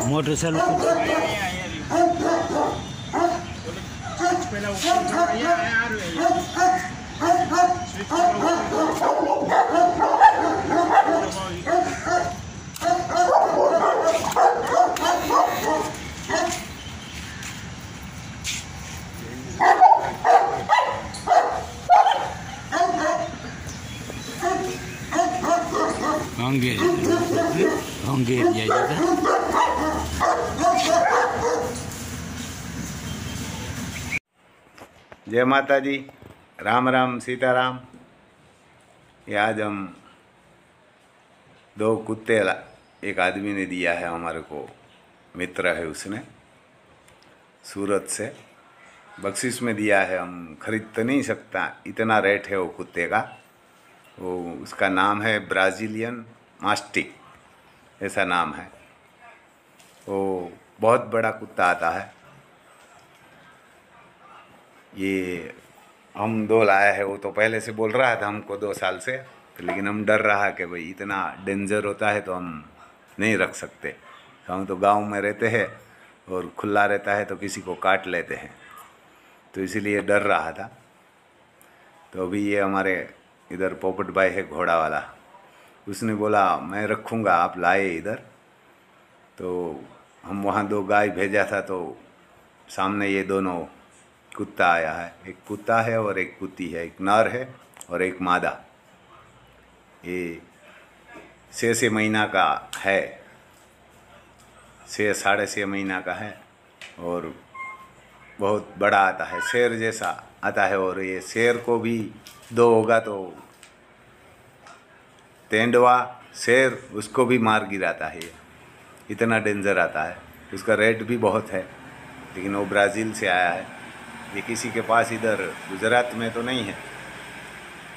Motor चालू होंगे होंगे जय माता जी, राम राम सीताराम। ये आज हम दो कुत्ते एक आदमी ने दिया है हमारे को, मित्र है उसने, सूरत से बख्शिश में दिया है। हम खरीद तो नहीं सकता, इतना रेट है वो कुत्ते का। वो उसका नाम है ब्राज़ीलियन मास्टिक, ऐसा नाम है। वो बहुत बड़ा कुत्ता आता है। ये हम दो लाया है। वो तो पहले से बोल रहा था हमको 2 साल से, लेकिन हम डर रहा कि भाई इतना डेंजर होता है तो हम नहीं रख सकते। हम तो गांव में रहते हैं और खुला रहता है तो किसी को काट लेते हैं, तो इसीलिए डर रहा था। तो अभी ये हमारे इधर पोपट भाई है घोड़ा वाला, उसने बोला मैं रखूँगा, आप लाए इधर। तो हम वहाँ 2 गाय भेजा था, तो सामने ये दोनों कुत्ता आया है। एक कुत्ता है और एक कुत्ती है, एक नर है और एक मादा। ये 6 महीना का है, 6-6.5 महीना का है और बहुत बड़ा आता है, शेर जैसा आता है। और ये शेर को भी 2 होगा तो तेंदुआ शेर उसको भी मार गिराता है। ये इतना डेंजर आता है। उसका रेट भी बहुत है, लेकिन वो ब्राज़ील से आया है। ये किसी के पास इधर गुजरात में तो नहीं है,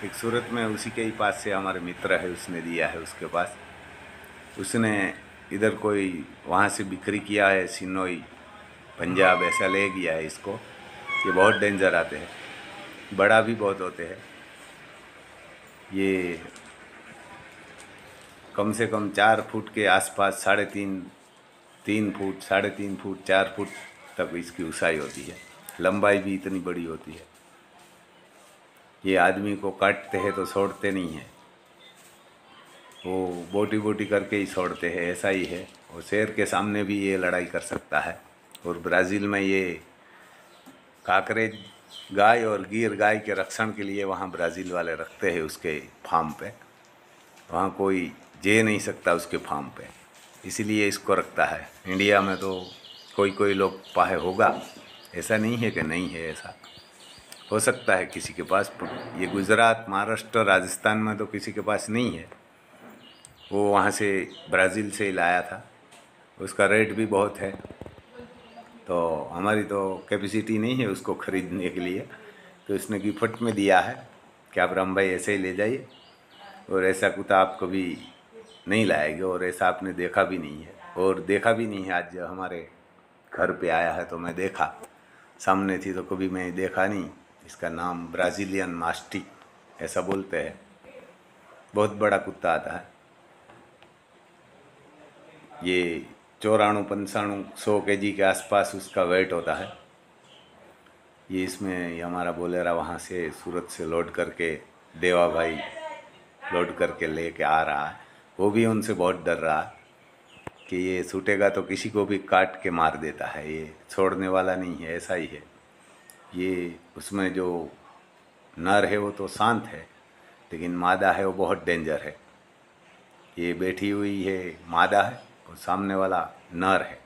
एक सूरत में उसी के ही पास से हमारे मित्र है, उसने दिया है। उसके पास उसने इधर कोई वहाँ से बिक्री किया है, सिनोई पंजाब ऐसा ले गया है इसको। ये बहुत डेंजर आते हैं, बड़ा भी बहुत होते हैं। ये कम से कम 4 फुट के आसपास, 3.5 फुट, 3.5 फुट, 4 फुट तक इसकी ऊंचाई होती है। लंबाई भी इतनी बड़ी होती है। ये आदमी को काटते हैं तो छोड़ते नहीं हैं, वो बोटी बोटी करके ही छोड़ते हैं, ऐसा ही है। और शेर के सामने भी ये लड़ाई कर सकता है। और ब्राज़ील में ये काकरेज गाय और गिर गाय के रक्षण के लिए वहाँ ब्राज़ील वाले रखते हैं उसके फार्म पे। वहाँ कोई जे नहीं सकता उसके फार्म पे, इसीलिए इसको रखता है। इंडिया में तो कोई लोग पाए होगा, ऐसा नहीं है कि नहीं है, ऐसा हो सकता है किसी के पास। ये गुजरात, महाराष्ट्र, राजस्थान में तो किसी के पास नहीं है। वो वहाँ से ब्राज़ील से ही लाया था। उसका रेट भी बहुत है, तो हमारी तो कैपेसिटी नहीं है उसको ख़रीदने के लिए। तो उसने गिफ्ट में दिया है कि आप राम भाई ऐसे ही ले जाइए, और ऐसा कुत्ता आप कभी नहीं लाएंगे, और ऐसा आपने देखा भी नहीं है। और देखा भी नहीं है, आज हमारे घर पे आया है तो मैं देखा, सामने थी तो कभी मैं देखा नहीं। इसका नाम ब्राज़ीलियन मास्टिक ऐसा बोलते हैं। बहुत बड़ा कुत्ता आता है। ये 94-95-100 kg के आसपास उसका वेट होता है। ये इसमें ये हमारा बोलेरा वहाँ से सूरत से लोड करके, देवा भाई लोड करके लेके आ रहा है। वो भी उनसे बहुत डर रहा है कि ये छूटेगा तो किसी को भी काट के मार देता है, ये छोड़ने वाला नहीं है, ऐसा ही है। ये उसमें जो नर है वो तो शांत है, लेकिन मादा है वो बहुत डेंजर है। ये बैठी हुई है मादा है और सामने वाला नर है।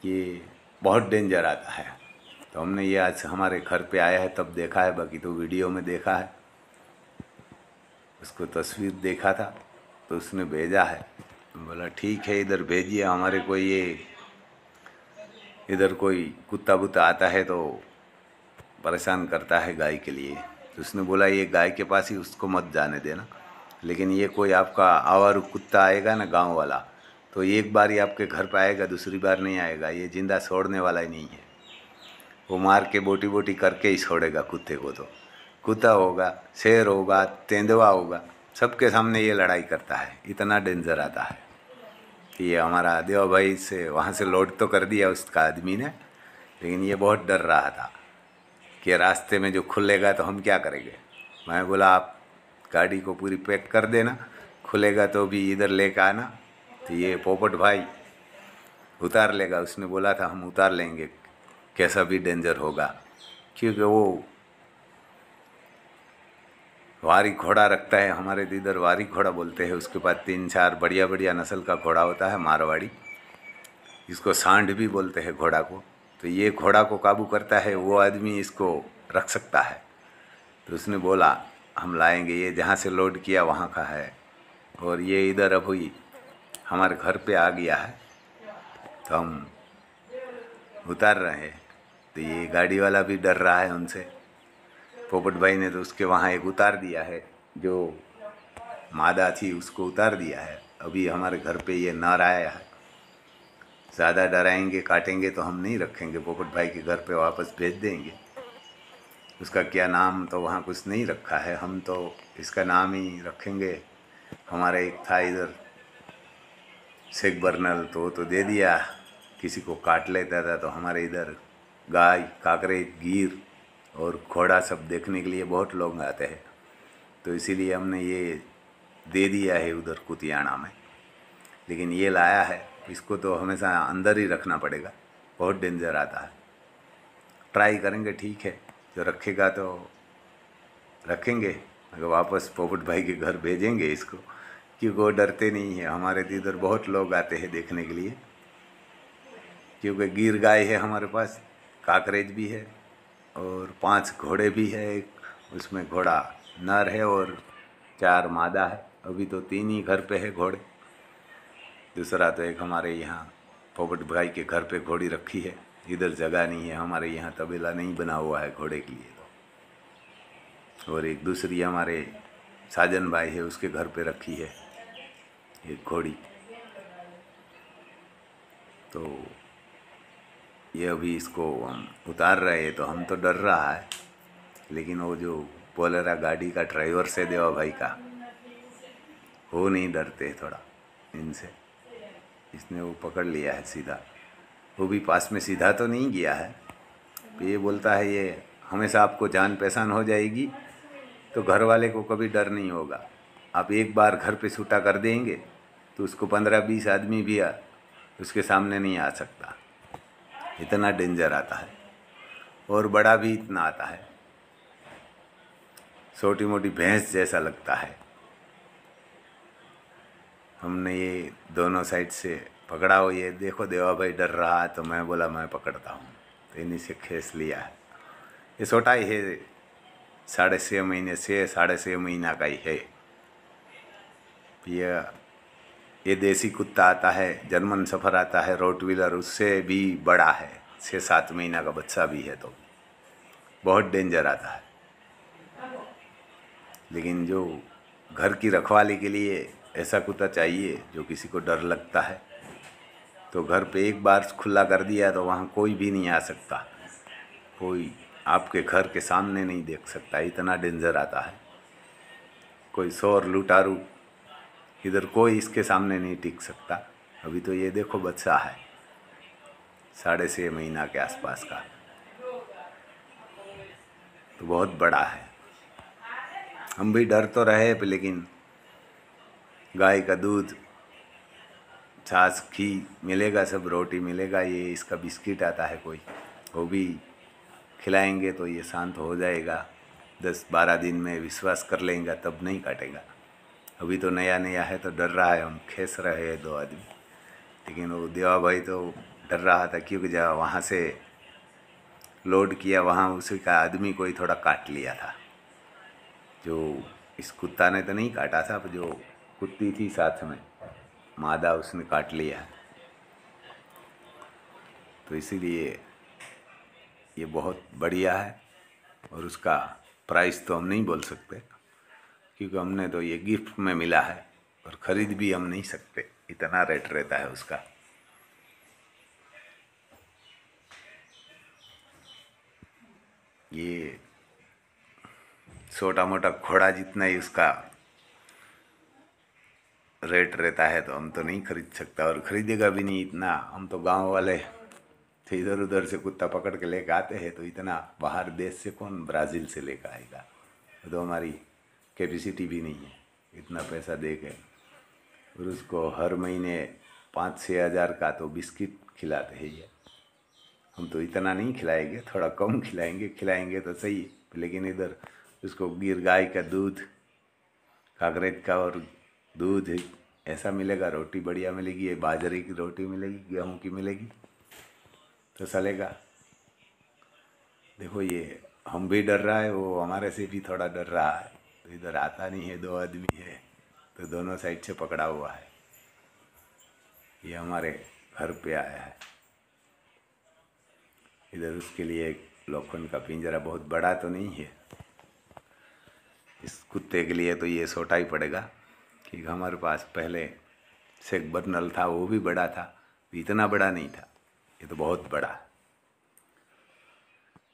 ये बहुत डेंजर आता है। तो हमने ये आज हमारे घर पे आया है तब देखा है, बाकी तो वीडियो में देखा है। उसको तस्वीर देखा था तो उसने भेजा है। बोला ठीक है, इधर भेजिए हमारे को, ये इधर कोई कुत्ता बुत्ता आता है तो परेशान करता है गाय के लिए। तो उसने बोला ये गाय के पास ही उसको मत जाने देना, लेकिन ये कोई आपका आवारू कुत्ता आएगा ना गांव वाला, तो एक बार ही आपके घर पे आएगा, दूसरी बार नहीं आएगा, ये जिंदा छोड़ने वाला ही नहीं है। वो मार के बोटी बोटी करके ही छोड़ेगा कुत्ते को। तो कुत्ता होगा, शेर होगा, तेंदुआ होगा, सबके सामने ये लड़ाई करता है। इतना डेंजर आता है कि ये हमारा देवा भाई से वहाँ से लोड तो कर दिया उसका आदमी ने, लेकिन ये बहुत डर रहा था कि रास्ते में जो खुलेगा तो हम क्या करेंगे। मैं बोला आप गाड़ी को पूरी पैक कर देना, खुलेगा तो भी इधर लेकर आना। तो ये पोपट भाई उतार लेगा, उसने बोला था हम उतार लेंगे कैसा भी डेंजर होगा, क्योंकि वो वारी घोड़ा रखता है, हमारे इधर वारी घोड़ा बोलते हैं। उसके पास 3-4 बढ़िया बढ़िया नस्ल का घोड़ा होता है, मारवाड़ी, इसको सांड भी बोलते हैं घोड़ा को। तो ये घोड़ा को काबू करता है, वो आदमी इसको रख सकता है। तो उसने बोला हम लाएंगे, ये जहाँ से लोड किया वहाँ का है, और ये इधर अब हुई हमारे घर पे आ गया है, तो हम उतार रहे हैं। तो ये गाड़ी वाला भी डर रहा है उनसे। पोपट भाई ने तो उसके वहाँ एक उतार दिया है, जो मादा थी उसको उतार दिया है। अभी हमारे घर पे ये नर आया है। ज़्यादा डराएंगे काटेंगे तो हम नहीं रखेंगे, पोपट भाई के घर पे वापस भेज देंगे। उसका क्या नाम तो वहाँ कुछ नहीं रखा है, हम तो इसका नाम ही रखेंगे। हमारा एक था इधर शेख बर्नल, तो दे दिया, किसी को काट लेता था। तो हमारे इधर गाय, काकरे, गीर और घोड़ा सब देखने के लिए बहुत लोग आते हैं, तो इसीलिए हमने ये दे दिया है उधर कुतियाना में। लेकिन ये लाया है, इसको तो हमेशा अंदर ही रखना पड़ेगा, बहुत डेंजर आता है। ट्राई करेंगे, ठीक है, जो रखेगा तो रखेंगे, अगर वापस पोपट भाई के घर भेजेंगे इसको, क्योंकि वो डरते नहीं है। हमारे इधर बहुत लोग आते हैं देखने के लिए, क्योंकि गिर गाय है हमारे पास, काकरेज भी है और 5 घोड़े भी है। एक उसमें घोड़ा नर है और 4 मादा है। अभी तो 3 ही घर पे है घोड़े, दूसरा तो एक हमारे यहाँ पोपट भाई के घर पे घोड़ी रखी है। इधर जगह नहीं है, हमारे यहाँ तबेला नहीं बना हुआ है घोड़े के लिए तो। और एक दूसरी हमारे साजन भाई है, उसके घर पे रखी है एक घोड़ी। तो ये अभी इसको हम उतार रहे हैं, तो हम तो डर रहा है, लेकिन वो जो बोलेरा गाड़ी का ड्राइवर से देवा भाई का, वो नहीं डरते थोड़ा इनसे। इसने वो पकड़ लिया है सीधा, वो भी पास में सीधा तो नहीं गया है। ये बोलता है ये हमेशा आपको जान पहचान हो जाएगी, तो घर वाले को कभी डर नहीं होगा। आप एक बार घर पे छूटा कर देंगे तो उसको 15-20 आदमी भी उसके सामने नहीं आ सकता। इतना डेंजर आता है, और बड़ा भी इतना आता है, छोटी मोटी भैंस जैसा लगता है। हमने ये दोनों साइड से पकड़ा हो, ये देखो देवा भाई डर रहा है, तो मैं बोला मैं पकड़ता हूँ, तो इन्हीं से खींच लिया है। ये छोटा ही है, 6.5 महीने से 6.5 महीना का ही है। ये देसी कुत्ता आता है, जर्मन सफ़र आता है, रोटवीलर, उससे भी बड़ा है, 6-7 महीना का बच्चा भी है, तो बहुत डेंजर आता है। लेकिन जो घर की रखवाली के लिए ऐसा कुत्ता चाहिए जो किसी को डर लगता है, तो घर पे एक बार खुला कर दिया तो वहाँ कोई भी नहीं आ सकता, कोई आपके घर के सामने नहीं देख सकता, इतना डेंजर आता है। कोई शोर लुटारू इधर कोई इसके सामने नहीं टिक सकता। अभी तो ये देखो बच्चा है 6.5 महीना के आसपास का, तो बहुत बड़ा है। हम भी डर तो रहे, लेकिन गाय का दूध, छाछ, घी मिलेगा, सब रोटी मिलेगा, ये इसका बिस्किट आता है कोई, वो भी खिलाएंगे तो ये शांत हो जाएगा। 10-12 दिन में विश्वास कर लेंगे, तब नहीं काटेगा। अभी तो नया नया है तो डर रहा है, हम खींच रहे हैं 2 आदमी। लेकिन वो देवा भाई तो डर रहा था, क्योंकि जब वहाँ से लोड किया वहाँ उसी का आदमी कोई थोड़ा काट लिया था। जो इस कुत्ता ने तो नहीं काटा था, जो कुत्ती थी साथ में मादा उसने काट लिया है। तो इसीलिए ये बहुत बढ़िया है। और उसका प्राइस तो हम नहीं बोल सकते, क्योंकि हमने तो ये गिफ्ट में मिला है और ख़रीद भी हम नहीं सकते, इतना रेट रहता है उसका। ये छोटा मोटा घोड़ा जितना ही उसका रेट रहता है, तो हम तो नहीं खरीद सकता और ख़रीदेगा भी नहीं इतना। हम तो गांव वाले तो इधर उधर से कुत्ता पकड़ के लेकर आते हैं, तो इतना बाहर देश से कौन ब्राज़ील से लेकर आएगा। तो हमारी कैपेसिटी भी नहीं है इतना पैसा दे के। और उसको हर महीने 5-6 हज़ार का तो बिस्किट खिलाते हैं ये। हम तो इतना नहीं खिलाएंगे, थोड़ा कम खिलाएंगे तो सही। लेकिन इधर उसको गिर गाय का दूध, काकरेज का और दूध ऐसा मिलेगा, रोटी बढ़िया मिलेगी, ये बाजरे की रोटी मिलेगी, गेहूं की मिलेगी, तो चलेगा। देखो ये हम भी डर रहा है, वो हमारे से भी थोड़ा डर रहा है। तो इधर आता नहीं है, 2 आदमी है तो दोनों साइड से पकड़ा हुआ है। ये हमारे घर पे आया है। इधर उसके लिए एक लोखंड का पिंजरा, बहुत बड़ा तो नहीं है इस कुत्ते के लिए, तो ये छोटा ही पड़ेगा। कि हमारे पास पहले से एक बर्नल था, वो भी बड़ा था, इतना बड़ा नहीं था, ये तो बहुत बड़ा।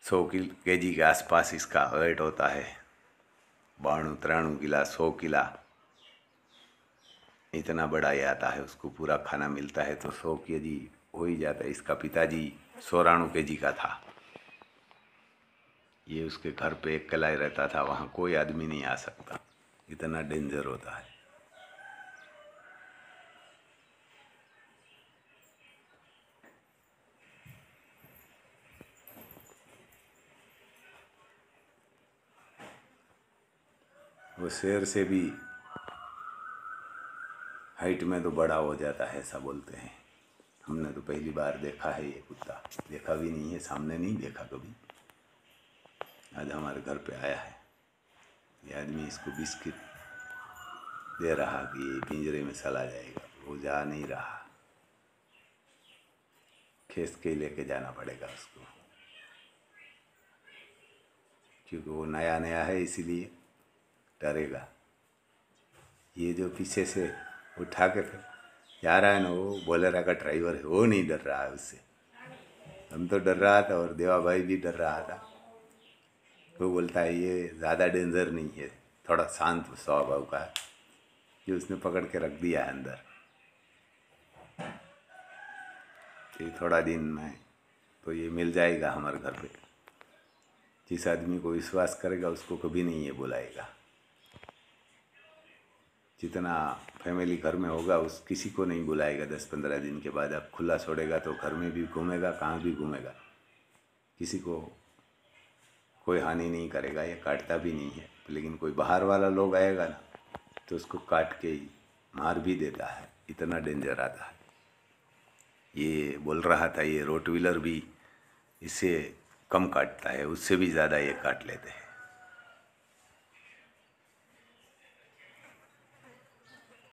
100 kg के आसपास इसका वेट होता है, 92-93 किला, 100 किला, इतना बड़ा ये आता है। उसको पूरा खाना मिलता है तो 100 kg हो ही जाता है। इसका पिताजी 94 kg का था। ये उसके घर पे अकेला ही रहता था, वहाँ कोई आदमी नहीं आ सकता, इतना डेंजर होता है। वो शेर से भी हाइट में तो बड़ा हो जाता है, ऐसा बोलते हैं। हमने तो पहली बार देखा है ये कुत्ता, देखा भी नहीं है, सामने नहीं देखा कभी। आज हमारे घर पे आया है। ये आदमी इसको बिस्किट दे रहा कि ये पिंजरे में चला जाएगा, वो जा नहीं रहा, खींच के लेके जाना पड़ेगा उसको, क्योंकि वो नया नया है इसीलिए डरेगा। ये जो पीछे से उठा के जा रहा है ना, वो बोलेरो का ड्राइवर है, वो नहीं डर रहा है उससे। हम तो डर रहा था और देवा भाई भी डर रहा था। वो बोलता है ये ज़्यादा डेंजर नहीं है, थोड़ा शांत स्वभाव का है, कि उसने पकड़ के रख दिया है अंदर। ये थोड़ा दिन में तो ये मिल जाएगा हमारे घर पे। जिस आदमी को विश्वास करेगा उसको कभी नहीं ये बुलाएगा। जितना फैमिली घर में होगा उस किसी को नहीं बुलाएगा। 10-15 दिन के बाद आप खुला छोड़ेगा तो घर में भी घूमेगा, कहाँ भी घूमेगा, किसी को कोई हानि नहीं करेगा, ये काटता भी नहीं है। लेकिन कोई बाहर वाला लोग आएगा ना, तो उसको काट के ही मार भी देता है, इतना डेंजर आता है। ये बोल रहा था ये रोटवीलर भी इससे कम काटता है, उससे भी ज़्यादा ये काट लेते हैं।